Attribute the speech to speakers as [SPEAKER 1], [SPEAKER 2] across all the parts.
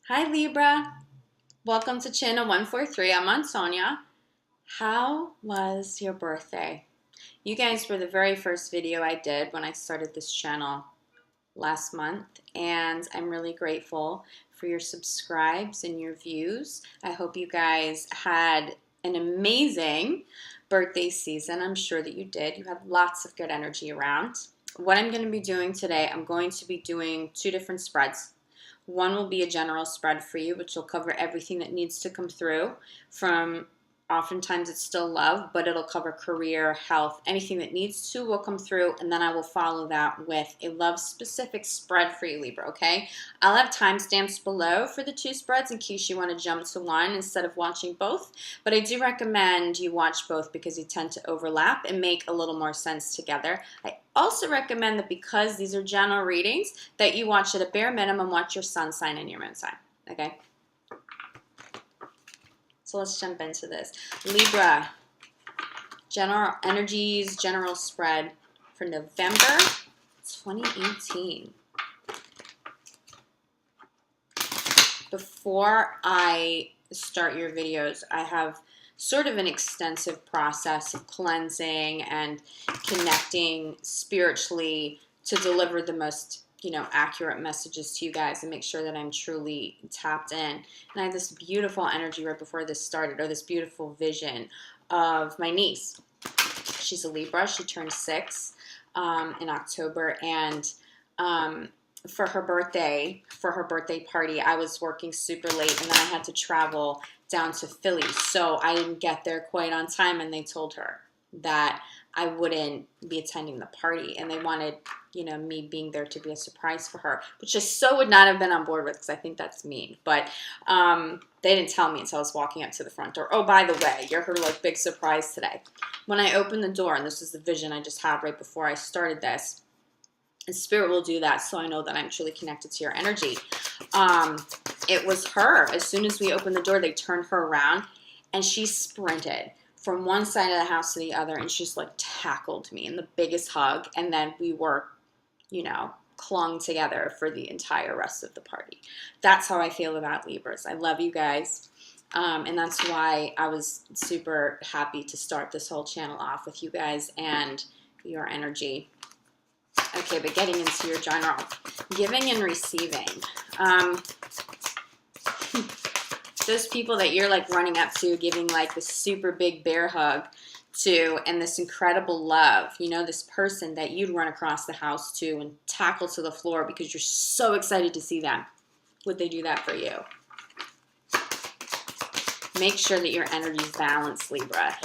[SPEAKER 1] Hi Libra, welcome to Channel 143. I'm Antonia. How was your birthday? You guys were the very first video I did when I started this channel last month, and I'm really grateful for your subscribes and your views. I hope you guys had an amazing birthday season. I'm sure that you did. You had lots of good energy around. What I'm going to be doing today, I'm going to be doing two different spreads. One will be a general spread for you, which will cover everything that needs to come through from oftentimes it's still love, but it'll cover career, health, anything that needs to will come through, and then I will follow that with a love-specific spread for you, Libra, okay? I'll have timestamps below for the two spreads in case you want to jump to one instead of watching both, but I do recommend you watch both because you tend to overlap and make a little more sense together. I also recommend that because these are general readings, that you watch at a bare minimum, watch your sun sign and your moon sign, okay? So let's jump into this. Libra, general energies, general spread for November 2018. Before I start your videos, I have sort of an extensive process of cleansing and connecting spiritually to deliver the most accurate messages to you guys and make sure that I'm truly tapped in. And I have this beautiful energy right before this started, or this beautiful vision of my niece. She's a Libra. She turned 6 in October, and for her birthday party, I was working super late, and then I had to travel down to Philly, so I didn't get there quite on time, and they told her that I wouldn't be attending the party, and they wanted me being there to be a surprise for her, which I so would not have been on board with because I think that's mean. But they didn't tell me until I was walking up to the front door. Oh, by the way, you're her big surprise today. When I opened the door, and this is the vision I just had right before I started this, and Spirit will do that so I know that I'm truly connected to your energy. It was her. As soon as we opened the door, they turned her around, and she sprinted from one side of the house to the other, and she just tackled me in the biggest hug, and then we were clung together for the entire rest of the party. That's how I feel about Libras. I love you guys. And that's why I was super happy to start this whole channel off with you guys and your energy. Okay, but getting into your general, giving and receiving. Those people that you're running up to, giving this super big bear hug to, and this incredible love, this person that you'd run across the house to and tackle to the floor because you're so excited to see them. Would they do that for you? Make sure that your energy is balanced, Libra.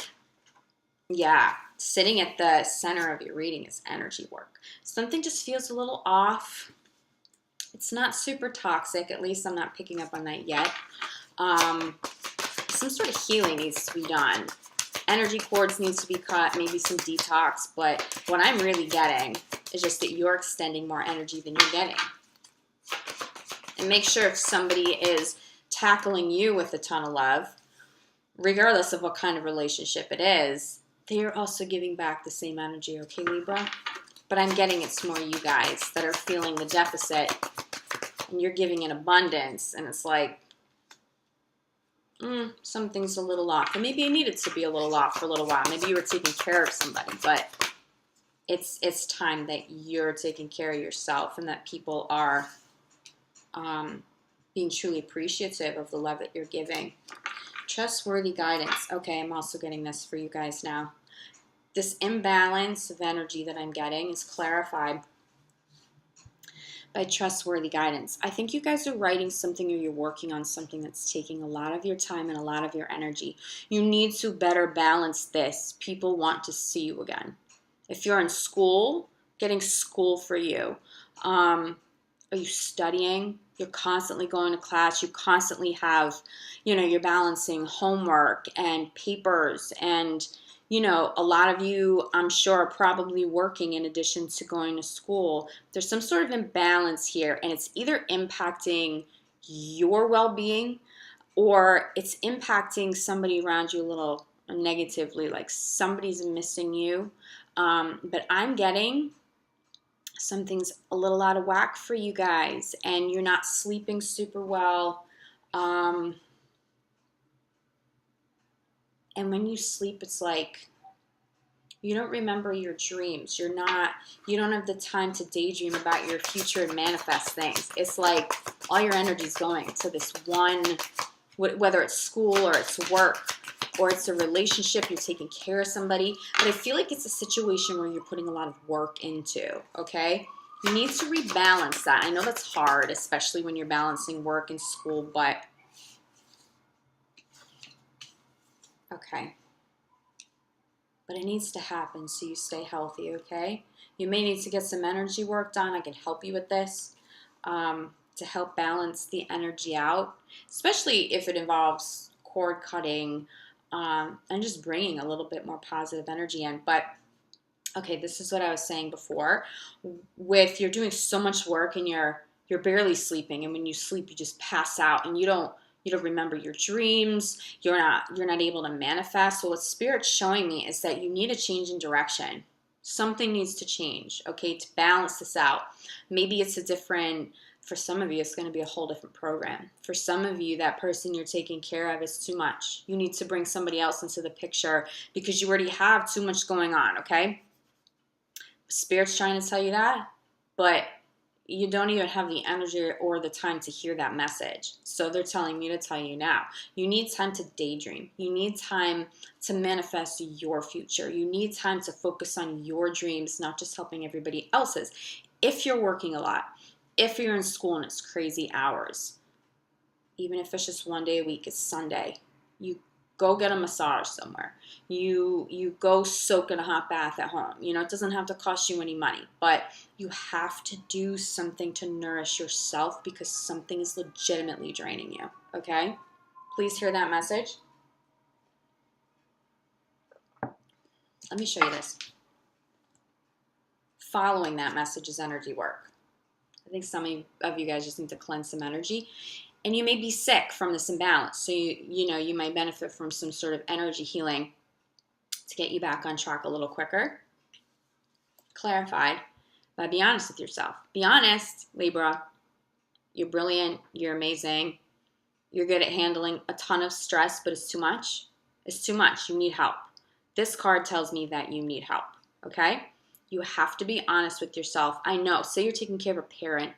[SPEAKER 1] Yeah, sitting at the center of your reading is energy work. Something just feels a little off. It's not super toxic, at least I'm not picking up on that yet. Some sort of healing needs to be done. Energy cords needs to be cut, maybe some detox, but what I'm really getting is just that you're extending more energy than you're getting. And make sure if somebody is tackling you with a ton of love, regardless of what kind of relationship it is, they're also giving back the same energy, okay, Libra? But I'm getting it's more you guys that are feeling the deficit, and you're giving in abundance, and it's something's a little off. And maybe it needed to be a little off for a little while. Maybe you were taking care of somebody, but it's time that you're taking care of yourself and that people are being truly appreciative of the love that you're giving. Trustworthy guidance. Okay, I'm also getting this for you guys now. This imbalance of energy that I'm getting is clarified by trustworthy guidance. I think you guys are writing something or you're working on something that's taking a lot of your time and a lot of your energy. You need to better balance this. People want to see you again. If you're in school, getting school for you. Are you studying? You're constantly going to class. You constantly have, you're balancing homework and papers and a lot of you, I'm sure, are probably working in addition to going to school. There's some sort of imbalance here, and it's either impacting your well-being or it's impacting somebody around you a little negatively, like somebody's missing you. But I'm getting something's a little out of whack for you guys, and you're not sleeping super well. And when you sleep, it's like you don't remember your dreams. You don't have the time to daydream about your future and manifest things. It's like all your energy is going to this one, whether it's school or it's work or it's a relationship, you're taking care of somebody. But I feel like it's a situation where you're putting a lot of work into, okay? You need to rebalance that. I know that's hard, especially when you're balancing work and school, but okay. But it needs to happen so you stay healthy, okay? You may need to get some energy work done. I can help you with this to help balance the energy out, especially if it involves cord cutting and just bringing a little bit more positive energy in. But okay, this is what I was saying before. With you're doing so much work and you're barely sleeping, and when you sleep, you just pass out, and you don't remember your dreams. You're not able to manifest. So what Spirit's showing me is that you need a change in direction. Something needs to change, okay, to balance this out. Maybe it's a different. For some of you, it's going to be a whole different program. For some of you, that person you're taking care of is too much. You need to bring somebody else into the picture because you already have too much going on, okay? Spirit's trying to tell you that, but you don't even have the energy or the time to hear that message. So they're telling me to tell you now. You need time to daydream. You need time to manifest your future. You need time to focus on your dreams, not just helping everybody else's. If you're working a lot, if you're in school and it's crazy hours, even if it's just one day a week, it's Sunday, you go get a massage somewhere. You go soak in a hot bath at home. You know, it doesn't have to cost you any money, but you have to do something to nourish yourself because something is legitimately draining you, okay? Please hear that message. Let me show you this. Following that message is energy work. I think some of you guys just need to cleanse some energy. And you may be sick from this imbalance. So you might benefit from some sort of energy healing to get you back on track a little quicker. Clarified. But be honest with yourself. Be honest, Libra. You're brilliant. You're amazing. You're good at handling a ton of stress, but it's too much. It's too much. You need help. This card tells me that you need help, okay? You have to be honest with yourself. I know. Say you're taking care of a parent.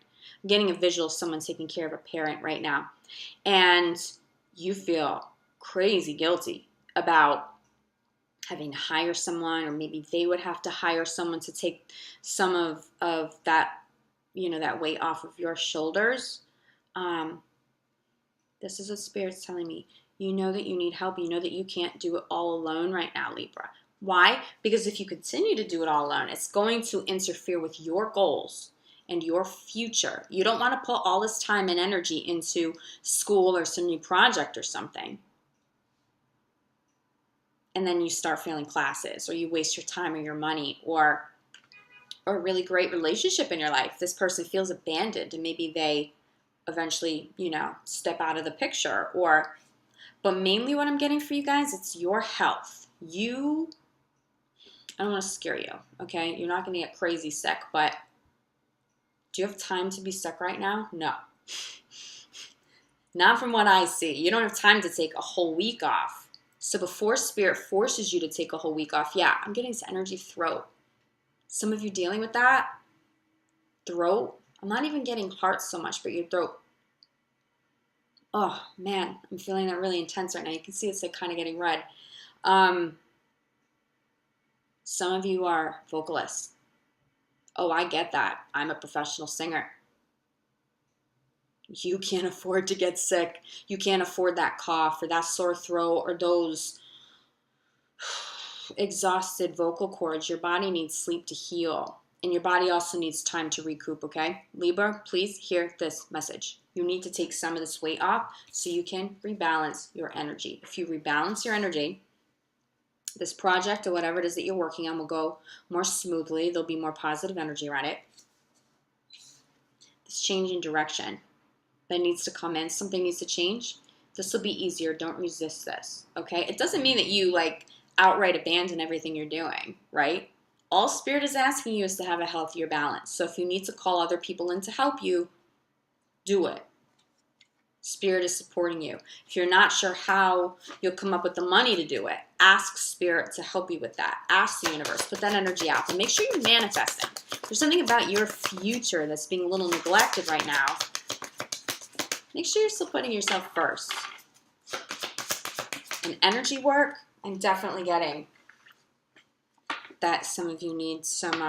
[SPEAKER 1] I'm getting a visual of someone taking care of a parent right now. And you feel crazy guilty about having to hire someone, or maybe they would have to hire someone to take some of that, that weight off of your shoulders. This is what Spirit's telling me. You know that you need help. You know that you can't do it all alone right now, Libra. Why? Because if you continue to do it all alone, it's going to interfere with your goals and your future. You don't want to put all this time and energy into school or some new project or something, and then you start failing classes, or you waste your time or your money, or a really great relationship in your life. This person feels abandoned, and maybe they eventually, step out of the picture. But mainly what I'm getting for you guys, it's your health. I don't want to scare you, okay? You're not going to get crazy sick, but do you have time to be sick right now? No. Not from what I see. You don't have time to take a whole week off. So before Spirit forces you to take a whole week off, yeah, I'm getting this energy throat. Some of you dealing with that, throat. I'm not even getting heart so much, but your throat. Oh, man, I'm feeling that really intense right now. You can see it's like kind of getting red. Some of you are vocalists. Oh, I get that. I'm a professional singer. You can't afford to get sick. You can't afford that cough or that sore throat or those exhausted vocal cords. Your body needs sleep to heal. And your body also needs time to recoup, okay? Libra, please hear this message. You need to take some of this weight off so you can rebalance your energy. If you rebalance your energy, this project or whatever it is that you're working on will go more smoothly. There'll be more positive energy around it. This change in direction that needs to come in, something needs to change. This will be easier. Don't resist this, okay? It doesn't mean that you outright abandon everything you're doing, right? All Spirit is asking you is to have a healthier balance. So if you need to call other people in to help you, do it. Spirit is supporting you. If you're not sure how you'll come up with the money to do it, ask Spirit to help you with that. Ask the universe. Put that energy out. And make sure you're manifesting. There's something about your future that's being a little neglected right now. Make sure you're still putting yourself first. And energy work, I'm definitely getting that some of you need some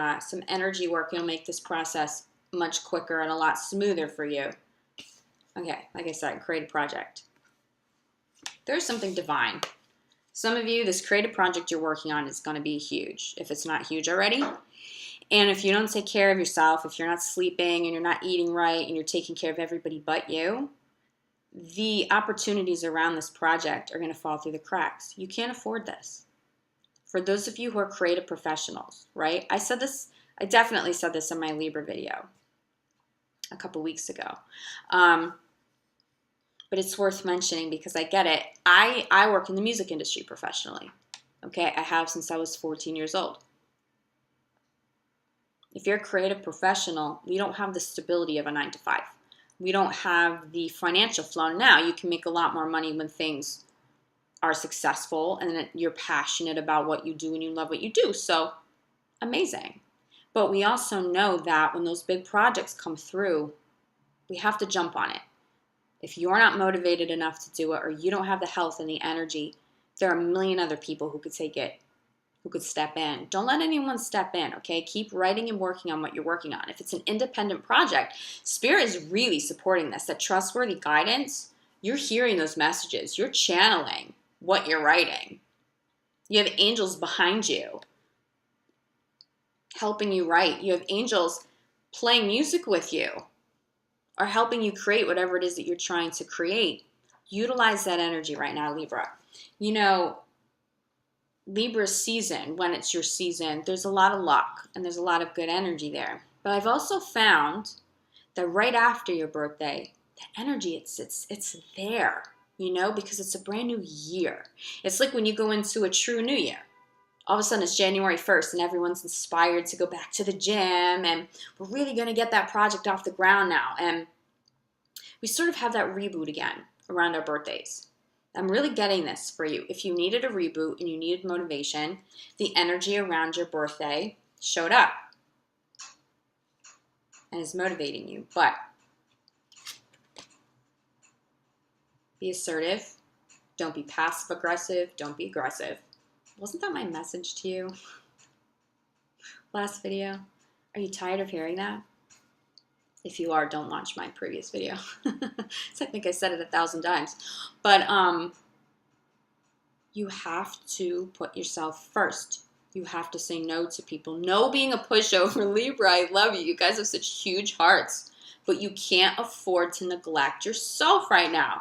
[SPEAKER 1] energy work. It'll make this process much quicker and a lot smoother for you. Okay, like I said, create a project. There's something divine. Some of you, this creative project you're working on is going to be huge, if it's not huge already. And if you don't take care of yourself, if you're not sleeping and you're not eating right and you're taking care of everybody but you, the opportunities around this project are going to fall through the cracks. You can't afford this. For those of you who are creative professionals, right? I definitely said this in my Libra video a couple weeks ago. But it's worth mentioning because I get it. I work in the music industry professionally. Okay, I have since I was 14 years old. If you're a creative professional, we don't have the stability of a 9-to-5. We don't have the financial flow. Now, you can make a lot more money when things are successful and you're passionate about what you do and you love what you do. So, amazing. But we also know that when those big projects come through, we have to jump on it. If you're not motivated enough to do it or you don't have the health and the energy, there are a million other people who could take it, who could step in. Don't let anyone step in, okay? Keep writing and working on what you're working on. If it's an independent project, Spirit is really supporting this. That trustworthy guidance, you're hearing those messages. You're channeling what you're writing. You have angels behind you helping you write. You have angels playing music with you or helping you create whatever it is that you're trying to create. Utilize that energy right now, Libra. You know, Libra's season, when it's your season, there's a lot of luck and there's a lot of good energy there. But I've also found that right after your birthday, the energy, it's there, you know, because it's a brand new year. It's like when you go into a true new year. All of a sudden it's January 1st and everyone's inspired to go back to the gym and we're really going to get that project off the ground now. And we sort of have that reboot again around our birthdays. I'm really getting this for you. If you needed a reboot and you needed motivation, the energy around your birthday showed up and is motivating you. But be assertive. Don't be passive aggressive. Don't be aggressive. Wasn't that my message to you last video? Are you tired of hearing that? If you are, don't watch my previous video. I think I said it 1,000 times. But you have to put yourself first. You have to say no to people. No being a pushover. Libra, I love you. You guys have such huge hearts. But you can't afford to neglect yourself right now.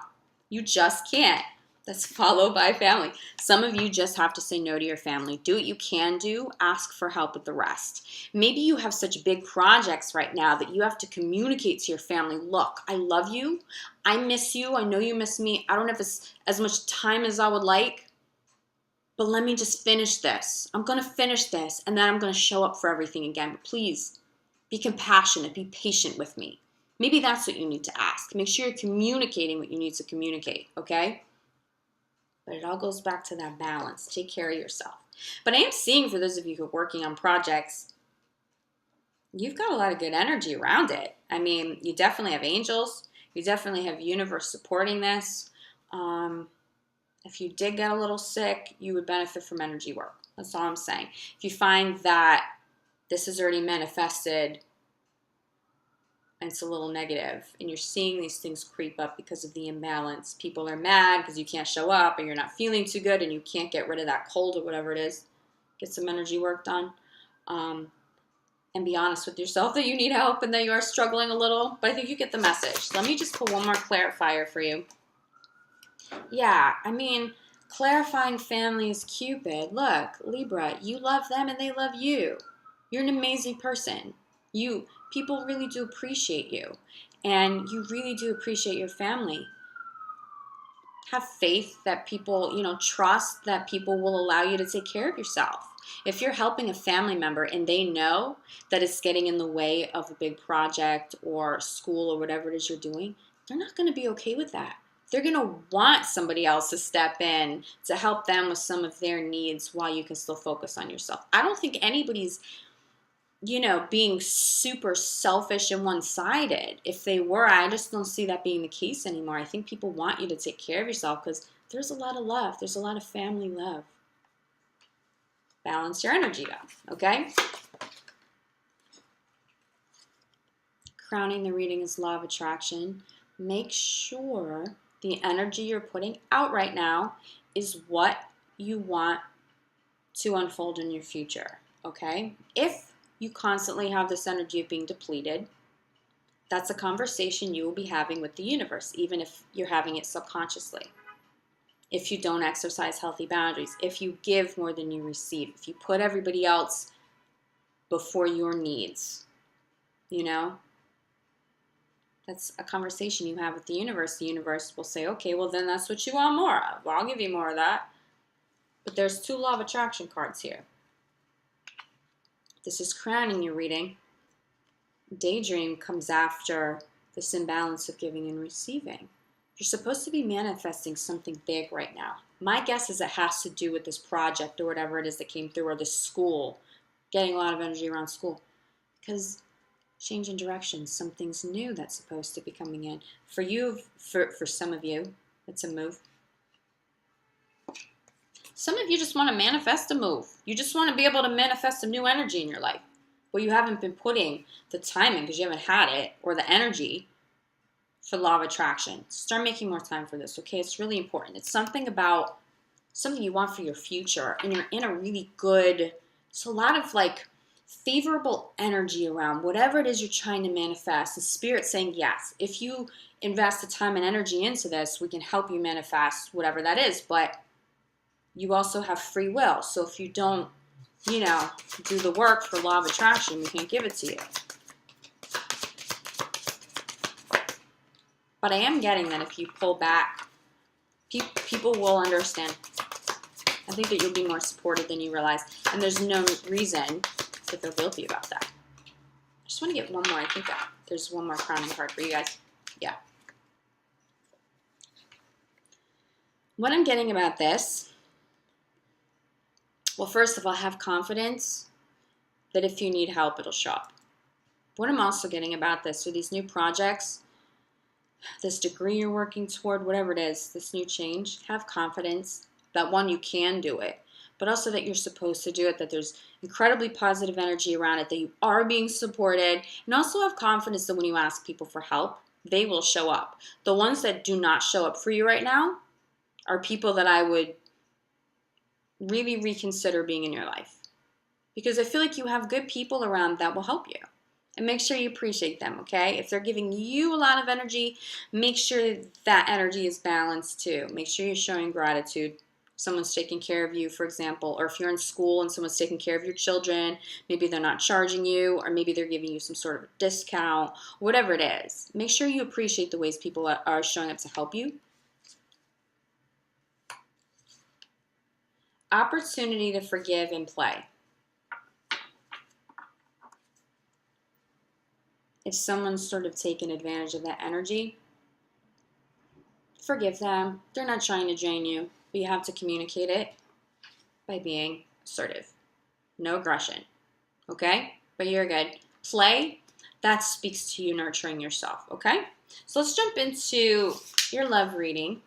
[SPEAKER 1] You just can't. That's followed by family. Some of you just have to say no to your family. Do what you can do. Ask for help with the rest. Maybe you have such big projects right now that you have to communicate to your family. Look, I love you. I miss you. I know you miss me. I don't have as much time as I would like. But let me just finish this. I'm going to finish this. And then I'm going to show up for everything again. But please be compassionate. Be patient with me. Maybe that's what you need to ask. Make sure you're communicating what you need to communicate. Okay? But it all goes back to that balance. Take care of yourself. But I am seeing for those of you who are working on projects, you've got a lot of good energy around it. I mean, you definitely have angels. You definitely have universe supporting this. If you did get a little sick, you would benefit from energy work. That's all I'm saying. If you find that this is already manifested and it's a little negative, and you're seeing these things creep up because of the imbalance. People are mad because you can't show up, and you're not feeling too good, and you can't get rid of that cold or whatever it is. Get some energy work done. And be honest with yourself that you need help and that you are struggling a little. But I think you get the message. Let me just put one more clarifier for you. Yeah, I mean, clarifying family is Cupid. Look, Libra, you love them and they love you. You're an amazing person. People really do appreciate you, and you really do appreciate your family. Have faith that people, trust that people will allow you to take care of yourself. If you're helping a family member and they know that it's getting in the way of a big project or school or whatever it is you're doing, they're not going to be okay with that. They're going to want somebody else to step in to help them with some of their needs while you can still focus on yourself. I don't think anybody's, being super selfish and one-sided. If they were, I just don't see that being the case anymore. I think people want you to take care of yourself because there's a lot of love. There's a lot of family love. Balance your energy though, okay? Crowning the reading is law of attraction. Make sure the energy you're putting out right now is what you want to unfold in your future, okay? If you constantly have this energy of being depleted, that's a conversation you will be having with the universe, even if you're having it subconsciously. If you don't exercise healthy boundaries, if you give more than you receive, if you put everybody else before your needs, that's a conversation you have with the universe. The universe will say, okay, well then that's what you want more of. Well, I'll give you more of that. But there's 2 law of attraction cards here. This is crowning your reading. Daydream comes after this imbalance of giving and receiving. You're supposed to be manifesting something big right now. My guess is it has to do with this project or whatever it is that came through, or this school, getting a lot of energy around school. Because change in direction, something's new that's supposed to be coming in. For you, for some of you, it's a move. Some of you just want to manifest a move. You just want to be able to manifest some new energy in your life. But you haven't been putting the time in because you haven't had it or the energy for law of attraction. Start making more time for this, okay? It's really important. It's something about something you want for your future, and you're in a really good, it's a lot of favorable energy around whatever it is you're trying to manifest. The spirit saying, yes, if you invest the time and energy into this, we can help you manifest whatever that is. But you also have free will. So if you don't, do the work for law of attraction, we can't give it to you. But I am getting that if you pull back, people will understand. I think that you'll be more supported than you realize. And there's no reason to feel guilty about that. I just want to get one more. I think that there's one more crowning card for you guys. Yeah. What I'm getting about this, well, first of all, have confidence that if you need help, it'll show up. What I'm also getting about this are these new projects, this degree you're working toward, whatever it is, this new change. Have confidence that, one, you can do it, but also that you're supposed to do it, that there's incredibly positive energy around it, that you are being supported, and also have confidence that when you ask people for help, they will show up. The ones that do not show up for you right now are people that I would really reconsider being in your life, because I feel like you have good people around that will help you. And make sure you appreciate them, okay? If they're giving you a lot of energy, make sure that energy is balanced too. Make sure you're showing gratitude. Someone's taking care of you, for example, or if you're in school and someone's taking care of your children, maybe they're not charging you, or maybe they're giving you some sort of a discount, whatever it is. Make sure you appreciate the ways people are showing up to help you. Opportunity to forgive and play. If someone's sort of taken advantage of that energy, forgive them. They're not trying to drain you, but you have to communicate it by being assertive. No aggression, okay? But you're good. Play, that speaks to you nurturing yourself, okay? So let's jump into your love reading.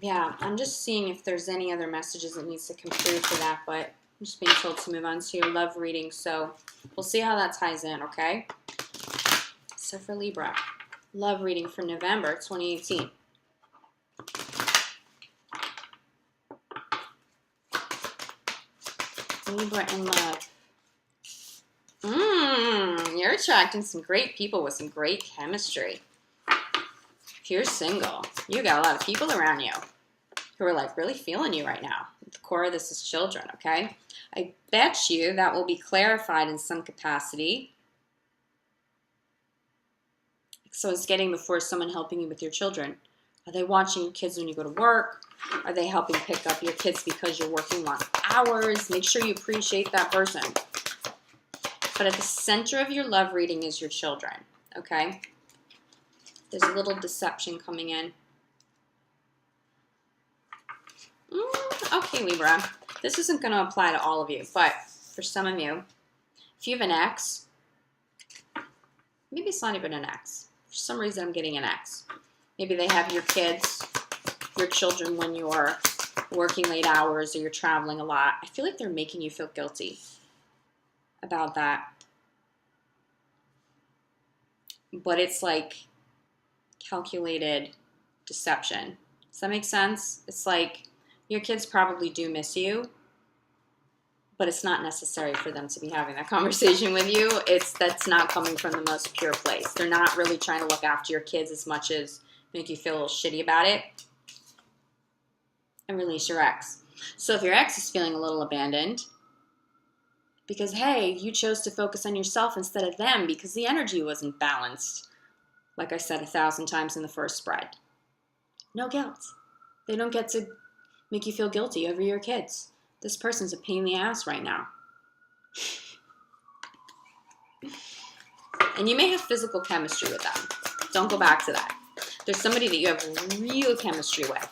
[SPEAKER 1] Yeah, I'm just seeing if there's any other messages that needs to come through for that, but I'm just being told to move on to your love reading, so we'll see how that ties in, okay? So for Libra, love reading for November 2018. Libra in love. You're attracting some great people with some great chemistry. If you're single, you got a lot of people around you who are really feeling you right now. At the core of this is children, okay? I bet you that will be clarified in some capacity. So it's getting before someone helping you with your children. Are they watching your kids when you go to work? Are they helping pick up your kids because you're working long hours? Make sure you appreciate that person. But at the center of your love reading is your children, okay? There's a little deception coming in. Okay, Libra. This isn't going to apply to all of you, but for some of you, if you have an ex, maybe it's not even an ex. For some reason, I'm getting an ex. Maybe they have your kids, your children when you're working late hours or you're traveling a lot. I feel like they're making you feel guilty about that. But it's like calculated deception. Does that make sense? It's like your kids probably do miss you, but it's not necessary for them to be having that conversation with you. That's not coming from the most pure place. They're not really trying to look after your kids as much as make you feel a little shitty about it and release your ex. So if your ex is feeling a little abandoned because, hey, you chose to focus on yourself instead of them because the energy wasn't balanced, like I said 1,000 times in the first spread, no guilt. They don't get to make you feel guilty over your kids. This person's a pain in the ass right now. And you may have physical chemistry with them. Don't go back to that. There's somebody that you have real chemistry with.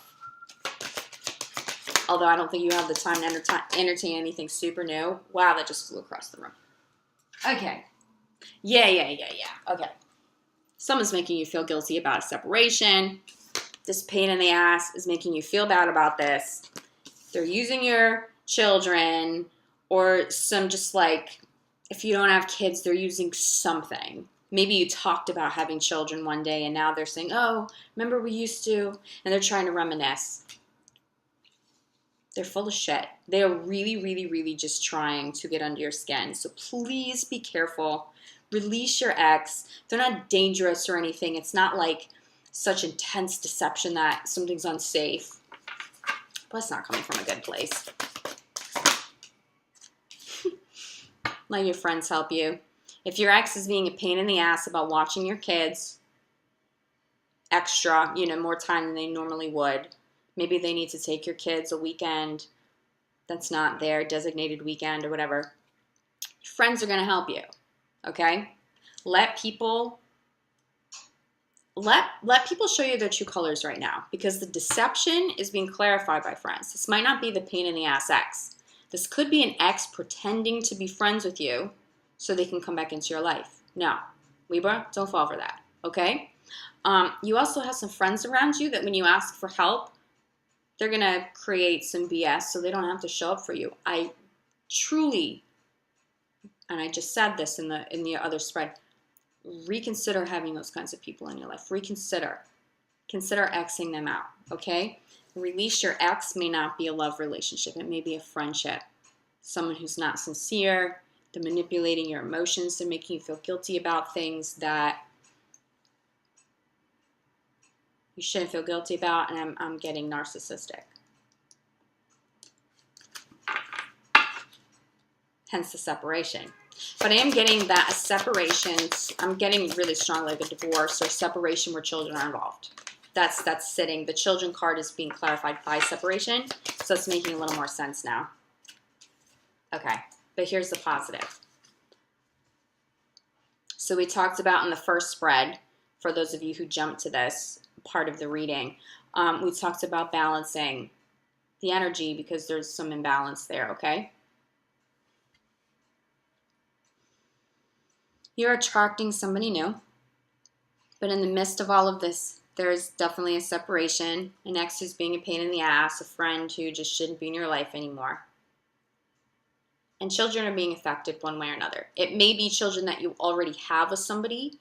[SPEAKER 1] Although I don't think you have the time to entertain anything super new. Wow, that just flew across the room. Okay. Yeah. Okay. Someone's making you feel guilty about a separation. This pain in the ass is making you feel bad about this. They're using your children or some just like, if you don't have kids, they're using something. Maybe you talked about having children one day and now they're saying, oh, remember we used to, and they're trying to reminisce. They're full of shit. They are really, really, really just trying to get under your skin. So please be careful. Release your ex. They're not dangerous or anything. It's not like such intense deception that something's unsafe. But it's not coming from a good place. Let your friends help you. If your ex is being a pain in the ass about watching your kids extra, more time than they normally would, maybe they need to take your kids a weekend that's not their designated weekend or whatever. Your friends are going to help you, okay? Let people show you their true colors right now because the deception is being clarified by friends. This might not be the pain in the ass ex. This could be an ex pretending to be friends with you so they can come back into your life. No, Libra, don't fall for that, okay? You also have some friends around you that when you ask for help, they're going to create some BS so they don't have to show up for you. I truly, and I just said this in the other spread, reconsider having those kinds of people in your life. Reconsider. Consider Xing them out, okay? Release your ex may not be a love relationship. It may be a friendship. Someone who's not sincere. They're manipulating your emotions. They're making you feel guilty about things that you shouldn't feel guilty about, and I'm getting narcissistic. Hence the separation. But I am getting that a separation, I'm getting really strong like a divorce or separation where children are involved. That's sitting. The children card is being clarified by separation, so it's making a little more sense now. Okay, but here's the positive. So we talked about in the first spread, for those of you who jumped to this part of the reading, we talked about balancing the energy because there's some imbalance there, okay? You're attracting somebody new, but in the midst of all of this, there's definitely a separation, an ex who's being a pain in the ass, a friend who just shouldn't be in your life anymore. And children are being affected one way or another. It may be children that you already have with somebody.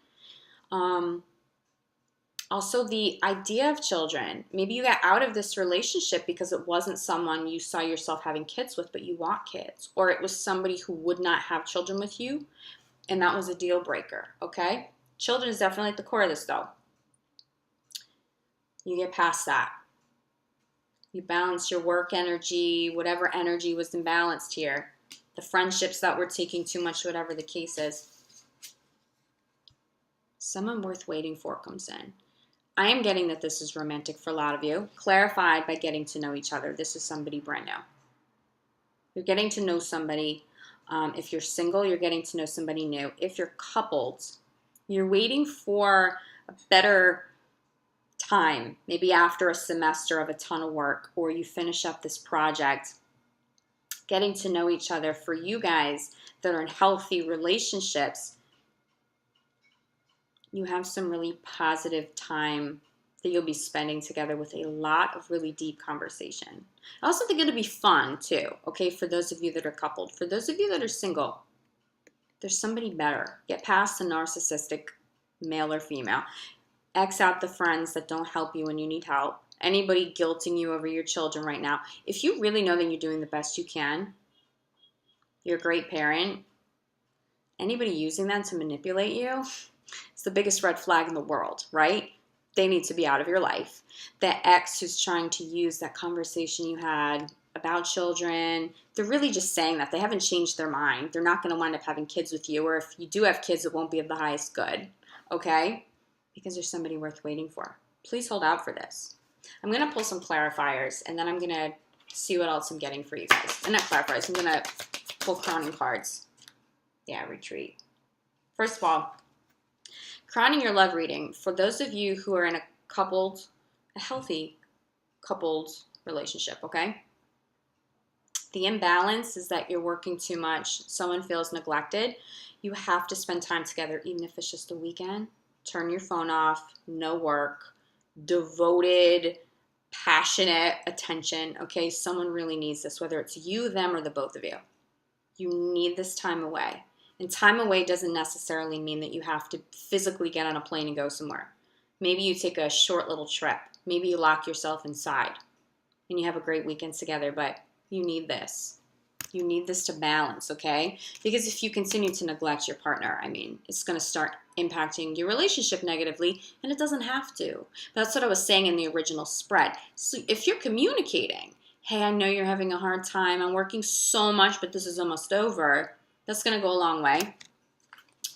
[SPEAKER 1] Also, the idea of children, maybe you got out of this relationship because it wasn't someone you saw yourself having kids with, but you want kids. Or it was somebody who would not have children with you, and that was a deal breaker, okay? Children is definitely at the core of this, though. You get past that. You balance your work energy, whatever energy was imbalanced here. The friendships that were taking too much, whatever the case is. Someone worth waiting for comes in. I am getting that this is romantic for a lot of you. Clarified by getting to know each other. This is somebody brand new. You're getting to know somebody. If you're single, you're getting to know somebody new. If you're coupled, you're waiting for a better time, maybe after a semester of a ton of work, or you finish up this project, getting to know each other. For you guys that are in healthy relationships, you have some really positive time that you'll be spending together with a lot of really deep conversation. I also think it'll be fun too, okay, for those of you that are coupled. For those of you that are single, there's somebody better. Get past the narcissistic male or female. X out the friends that don't help you when you need help. Anybody guilting you over your children right now. If you really know that you're doing the best you can, you're a great parent, anybody using that to manipulate you, it's the biggest red flag in the world, right? They need to be out of your life. The ex who's trying to use that conversation you had about children, they're really just saying that. They haven't changed their mind. They're not going to wind up having kids with you, or if you do have kids, it won't be of the highest good, okay? Because there's somebody worth waiting for. Please hold out for this. I'm going to pull some clarifiers, and then I'm going to see what else I'm getting for you guys. And not clarifiers, I'm going to pull crowning cards. Yeah, retreat. First of all, crowning your love reading. For those of you who are in a healthy coupled relationship, okay? The imbalance is that you're working too much. Someone feels neglected. You have to spend time together, even if it's just a weekend. Turn your phone off, no work, devoted, passionate attention, okay? Someone really needs this, whether it's you, them, or the both of you. You need this time away. And time away doesn't necessarily mean that you have to physically get on a plane and go somewhere. Maybe you take a short little trip. Maybe you lock yourself inside and you have a great weekend together, but you need this. You need this to balance, okay? Because if you continue to neglect your partner, I mean, it's going to start impacting your relationship negatively, and it doesn't have to. But that's what I was saying in the original spread. So if you're communicating, hey, I know you're having a hard time. I'm working so much, but this is almost over. That's going to go a long way.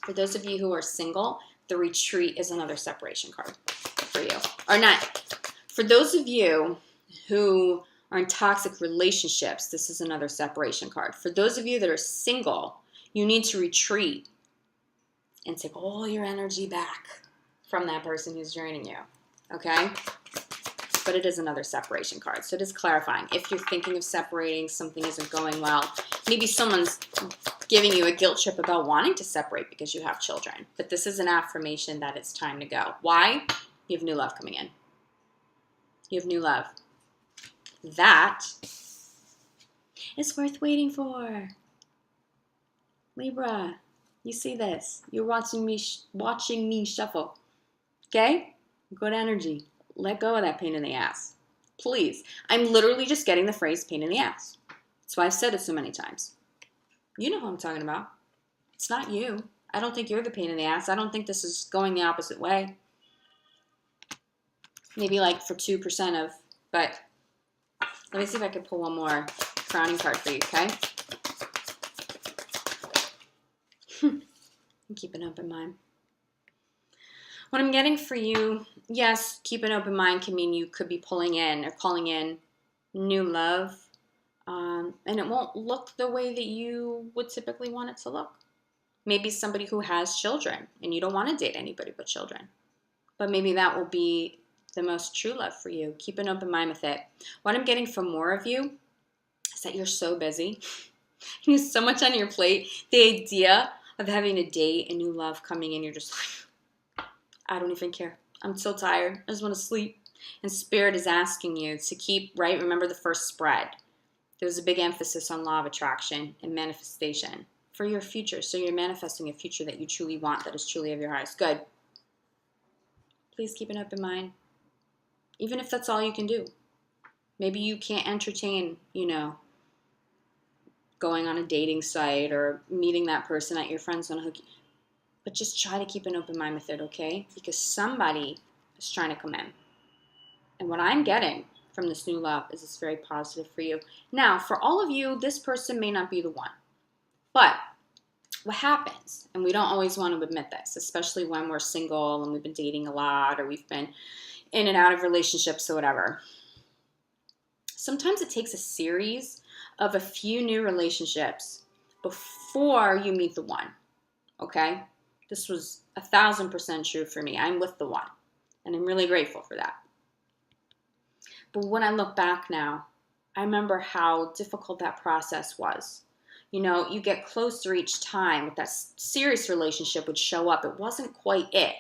[SPEAKER 1] For those of you who are single, the retreat is another separation card for you. Or not. For those of you who are in toxic relationships, this is another separation card. For those of you that are single, you need to retreat and take all your energy back from that person who's draining you, okay? But it is another separation card, so it is clarifying. If you're thinking of separating, something isn't going well, maybe someone's giving you a guilt trip about wanting to separate because you have children. But this is an affirmation that it's time to go. Why? You have new love coming in. You have new love. That is worth waiting for. Libra, you see this. You're watching me shuffle. Okay? Good energy. Let go of that pain in the ass. Please. I'm literally just getting the phrase pain in the ass. That's why I've said it so many times. You know who I'm talking about. It's not you. I don't think you're the pain in the ass. I don't think this is going the opposite way. Maybe like for 2% of, but let me see if I can pull one more crowning card for you, okay? Keep an open mind. What I'm getting for you, yes, keep an open mind can mean you could be pulling in or calling in new love, and it won't look the way that you would typically want it to look. Maybe somebody who has children, and you don't want to date anybody but children. But maybe that will be the most true love for you. Keep an open mind with it. What I'm getting from more of you is that you're so busy. You have so much on your plate. The idea of having a date and new love coming in, you're just like, I don't even care. I'm so tired. I just want to sleep. And Spirit is asking you to keep, right? Remember the first spread. There was a big emphasis on law of attraction and manifestation for your future. So you're manifesting a future that you truly want, that is truly of your highest good. Please keep an open mind. Even if that's all you can do. Maybe you can't entertain, going on a dating site or meeting that person that your friends want to hook you. But just try to keep an open mind with it, okay? Because somebody is trying to come in. And what I'm getting from this new love is it's very positive for you. Now, for all of you, this person may not be the one. But what happens, and we don't always want to admit this, especially when we're single and we've been dating a lot or we've been in and out of relationships or whatever. Sometimes it takes a series of a few new relationships before you meet the one, okay? This was 1,000% true for me. I'm with the one, and I'm really grateful for that. But when I look back now, I remember how difficult that process was. You know, you get closer each time with that serious relationship would show up. It wasn't quite it,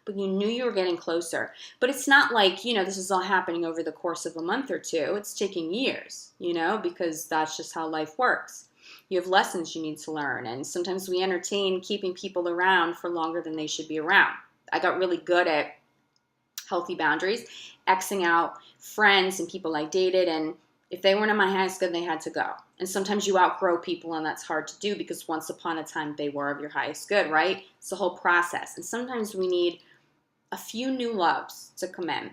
[SPEAKER 1] but you knew you were getting closer. But it's not like, you know, this is all happening over the course of a month or two. It's taking years, you know, because that's just how life works. You have lessons you need to learn, and sometimes we entertain keeping people around for longer than they should be around. I got really good at healthy boundaries, Xing out friends and people I dated, and if they weren't in my highest good, they had to go. And sometimes you outgrow people, and that's hard to do because once upon a time they were of your highest good, right? It's a whole process. And sometimes we need a few new loves to come in.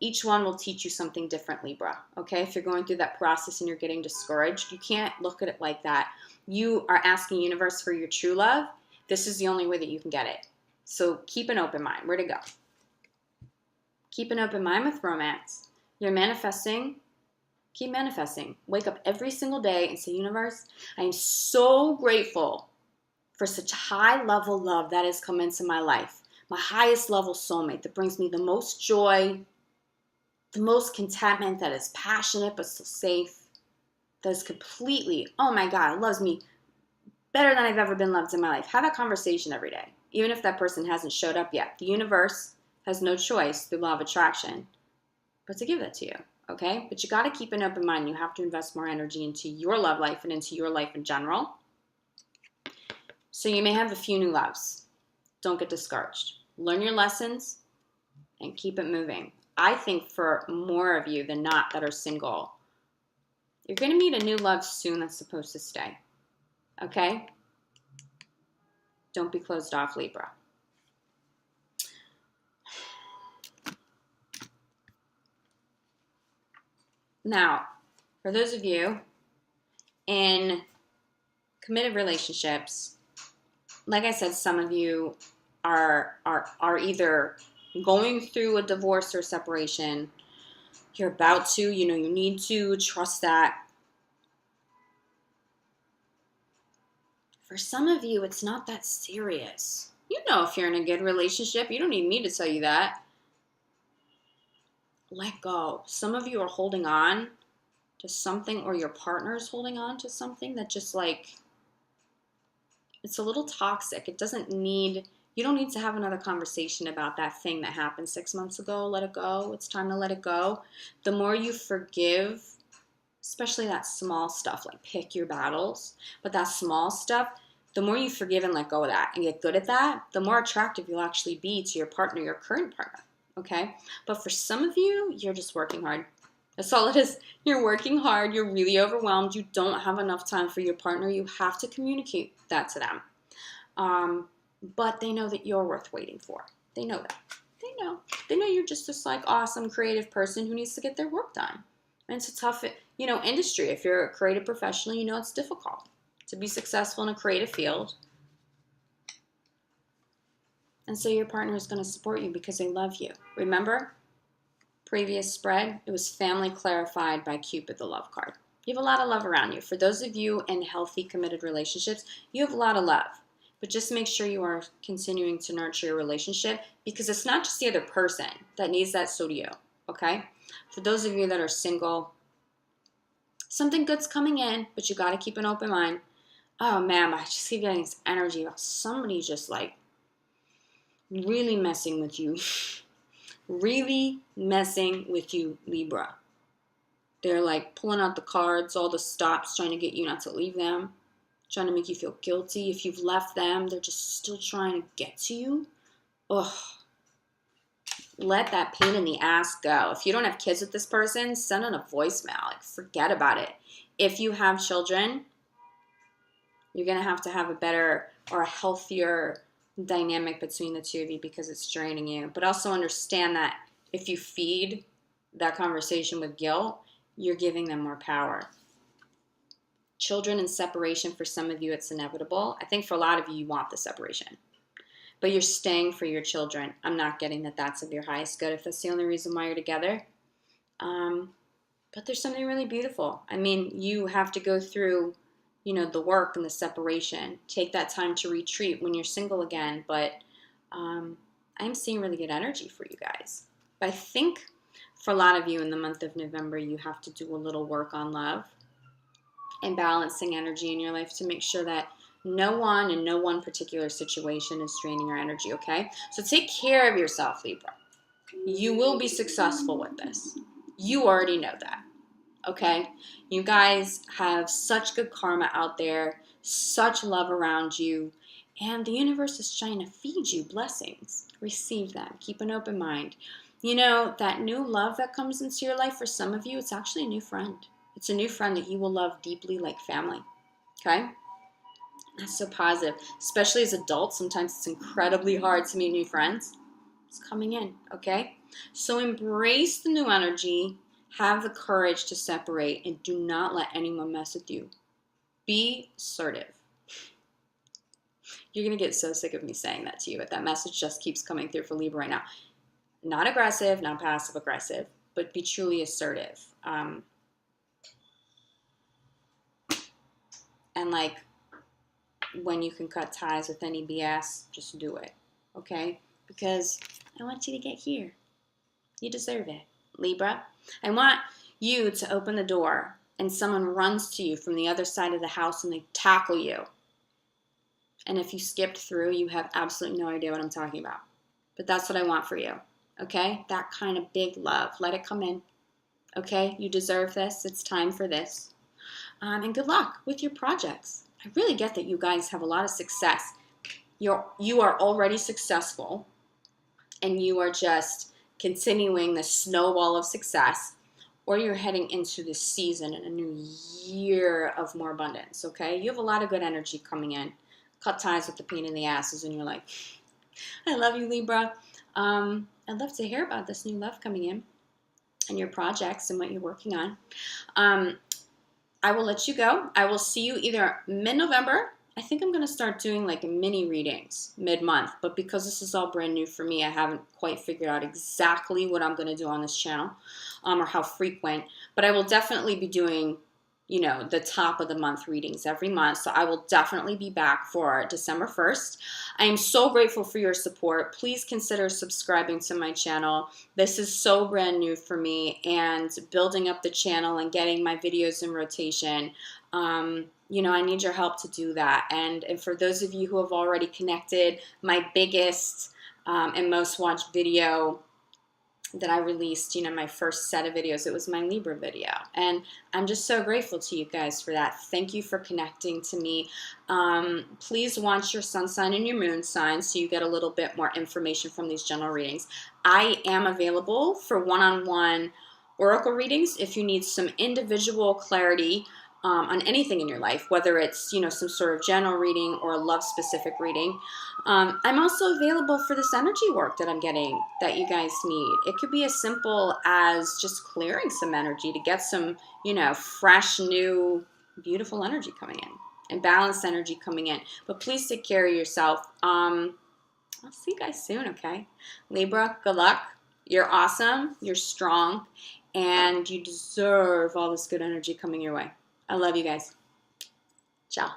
[SPEAKER 1] Each one will teach you something different, Libra, okay? If you're going through that process and you're getting discouraged, you can't look at it like that. You are asking universe for your true love. This is the only way that you can get it. So keep an open mind. Where to go? Keep an open mind with romance. You're manifesting. Keep manifesting. Wake up every single day and say, universe, I am so grateful for such high level love that has come into my life. My highest level soulmate that brings me the most joy, the most contentment, that is passionate but still safe, that is completely, oh my God, loves me better than I've ever been loved in my life. Have that conversation every day. Even if that person hasn't showed up yet. The universe has no choice through law of attraction but to give that to you. Okay? But you got to keep an open mind. You have to invest more energy into your love life and into your life in general. So you may have a few new loves. Don't get discouraged. Learn your lessons and keep it moving. I think for more of you than not that are single, you're going to meet a new love soon that's supposed to stay. Okay? Don't be closed off, Libra. Now, for those of you in committed relationships, like I said, some of you are either going through a divorce or separation. You're about to, you know, you need to trust that. For some of you, it's not that serious. You know if you're in a good relationship. You don't need me to tell you that. Let go. Some of you are holding on to something, or your partner's holding on to something that just like, it's a little toxic. It doesn't need, you don't need to have another conversation about that thing that happened 6 months ago. Let it go. It's time to let it go. The more you forgive, especially that small stuff, like pick your battles, but that small stuff, the more you forgive and let go of that and get good at that, the more attractive you'll actually be to your partner, your current partner, okay? But for some of you, you're just working hard. That's all it is. You're working hard. You're really overwhelmed. You don't have enough time for your partner. You have to communicate that to them. But they know that you're worth waiting for. They know that. They know. They know you're just this like awesome creative person who needs to get their work done. And it's a tough, you know, industry. If you're a creative professional, you know it's difficult to be successful in a creative field. And so your partner is going to support you because they love you. Remember, previous spread, it was family clarified by Cupid, the love card. You have a lot of love around you. For those of you in healthy, committed relationships, you have a lot of love. But just make sure you are continuing to nurture your relationship, because it's not just the other person that needs that, so do you, okay? For those of you that are single, something good's coming in, but you got to keep an open mind. Oh man, I just keep getting this energy about somebody just like really messing with you. Really messing with you, Libra. They're like pulling out the cards, all the stops, trying to get you not to leave them, trying to make you feel guilty. If you've left them, they're just still trying to get to you. Ugh. Let that pain in the ass go. If you don't have kids with this person, send in a voicemail. Like, forget about it. If you have children, you're going to have a better or a healthier dynamic between the two of you because it's draining you. But also understand that if you feed that conversation with guilt, you're giving them more power. Children and separation, for some of you, it's inevitable. I think for a lot of you, you want the separation. But you're staying for your children. I'm not getting that that's of your highest good if that's the only reason why you're together. But there's something really beautiful. I mean, you have to go through, the work and the separation. Take that time to retreat when you're single again. But I'm seeing really good energy for you guys. But I think for a lot of you in the month of November, you have to do a little work on love and balancing energy in your life to make sure that no one and no one particular situation is draining your energy, okay? So take care of yourself, Libra. You will be successful with this. You already know that, okay? You guys have such good karma out there, such love around you, and the universe is trying to feed you blessings. Receive them. Keep an open mind. That new love that comes into your life, for some of you, it's actually a new friend. It's a new friend that you will love deeply like family, okay? That's so positive. Especially as adults, sometimes it's incredibly hard to meet new friends. It's coming in, okay? So embrace the new energy. Have the courage to separate and do not let anyone mess with you. Be assertive. You're going to get so sick of me saying that to you, but that message just keeps coming through for Libra right now. Not aggressive, not passive aggressive, but be truly assertive. And when you can cut ties with any BS, just do it, okay? Because I want you to get here. You deserve it, Libra. I want you to open the door and someone runs to you from the other side of the house and they tackle you. And if you skipped through, you have absolutely no idea what I'm talking about. But that's what I want for you, okay? That kind of big love. Let it come in, okay? You deserve this. It's time for this. And good luck with your projects. I really get that you guys have a lot of success. You are already successful, and you are just continuing the snowball of success, or you're heading into this season and a new year of more abundance, okay? You have a lot of good energy coming in. Cut ties with the pain in the asses in your life. I love you, Libra. I'd love to hear about this new love coming in and your projects and what you're working on. I will let you go. I will see you either mid-November. I think I'm going to start doing mini readings mid-month, but because this is all brand new for me, I haven't quite figured out exactly what I'm going to do on this channel or how frequent, but I will definitely be doing, the top of the month readings every month, so I will definitely be back for December 1st. I am so grateful for your support. Please consider subscribing to my channel. This is so brand new for me, and building up the channel and getting my videos in rotation, I need your help to do that. And for those of you who have already connected, my biggest and most watched video that I released, my first set of videos, it was my Libra video. And I'm just so grateful to you guys for that. Thank you for connecting to me. Please watch your sun sign and your moon sign so you get a little bit more information from these general readings. I am available for one-on-one oracle readings if you need some individual clarity on anything in your life, whether it's, some sort of general reading or a love-specific reading. I'm also available for this energy work that I'm getting that you guys need. It could be as simple as just clearing some energy to get some, fresh, new, beautiful energy coming in and balanced energy coming in. But please take care of yourself. I'll see you guys soon, okay? Libra, good luck. You're awesome. You're strong. And you deserve all this good energy coming your way. I love you guys. Ciao.